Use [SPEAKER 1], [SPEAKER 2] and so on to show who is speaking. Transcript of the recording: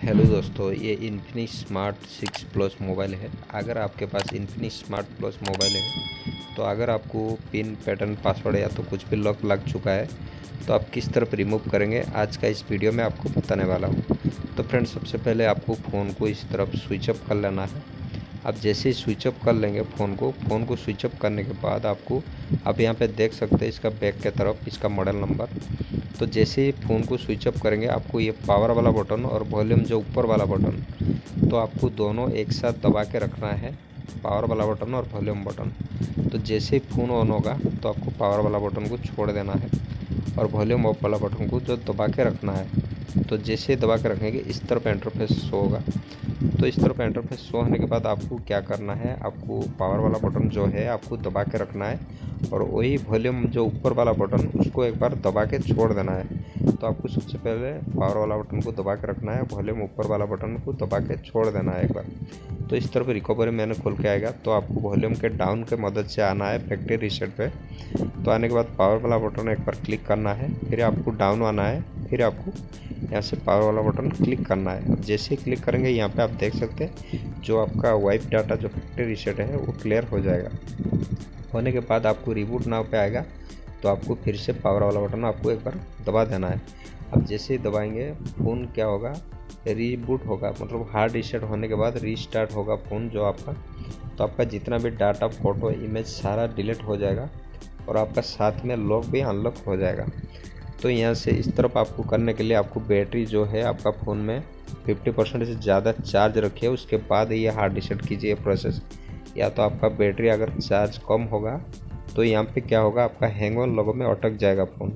[SPEAKER 1] Hello दोस्तों, ये Infinix smart 6 plus mobile है। अगर आपके पास इन्फिनिक्स स्मार्ट प्लस मोबाइल है तो अगर आपको पिन पैटर्न पासवर्ड या तो कुछ भी लॉक लग चुका है तो आप किस तरह रिमूव करेंगे, आज का इस वीडियो में आपको बताने वाला हूँ। तो फ्रेंड्स, सबसे पहले आपको फ़ोन को इस तरफ स्विच ऑफ कर लेना है। आप जैसे ही स्विच ऑफ कर लेंगे फ़ोन को स्विच ऑफ करने के बाद आप यहाँ पे देख सकते हैं इसका बैक के तरफ इसका मॉडल नंबर। तो जैसे ही फ़ोन को स्विच ऑफ करेंगे आपको ये पावर वाला बटन और वॉल्यूम जो ऊपर वाला बटन, तो आपको दोनों एक साथ दबा के रखना है, पावर वाला बटन और वॉल्यूम बटन। तो जैसे ही फ़ोन ऑन होगा तो आपको पावर वाला बटन को छोड़ देना है और वॉल्यूम ऑफ वाला बटन को जो दबा के रखना है। तो जैसे ही दबा के रखेंगे इस तरफ इंटरफेस शो होगा। तो इस तरफ इंटरफेस शो होने के बाद आपको क्या करना है, आपको पावर वाला बटन जो है आपको दबा के रखना है और वही वॉल्यूम जो ऊपर वाला बटन उसको एक बार दबा के छोड़ देना है। तो आपको सबसे पहले पावर वाला बटन को दबा के रखना है, वॉल्यूम ऊपर वाला बटन को दबा के छोड़ देना है एक बार। तो इस तरफ रिकवरी मेनू खोल के आएगा। तो आपको वॉल्यूम के डाउन के मदद से आना है फैक्ट्री रीसेट पे। तो आने के बाद पावर वाला बटन एक बार क्लिक करना है, फिर आपको डाउन आना है, फिर आपको यहाँ से पावर वाला बटन क्लिक करना है। अब जैसे ही क्लिक करेंगे यहाँ पे आप देख सकते हैं जो आपका वाइप डाटा जो फैक्ट्री रीसेट है वो क्लियर हो जाएगा। होने के बाद आपको रिबूट नाउ पे आएगा। तो आपको फिर से पावर वाला बटन आपको एक बार दबा देना है। अब जैसे ही दबाएंगे फ़ोन क्या होगा, रीबूट होगा, मतलब हार्ड रीसेट होने के बाद रीस्टार्ट होगा फ़ोन जो आपका। तो आपका जितना भी डाटा, फ़ोटो, इमेज सारा डिलीट हो जाएगा और आपका साथ में लॉक भी अनलॉक हो जाएगा। तो यहाँ से इस तरफ आपको करने के लिए आपको बैटरी जो है आपका फ़ोन में 50% से ज़्यादा चार्ज रखिए, उसके बाद ये हार्ड रीसेट कीजिए प्रोसेस। या तो आपका बैटरी अगर चार्ज कम होगा तो यहाँ पे क्या होगा, आपका हैंग ऑन लोगो में अटक जाएगा फ़ोन।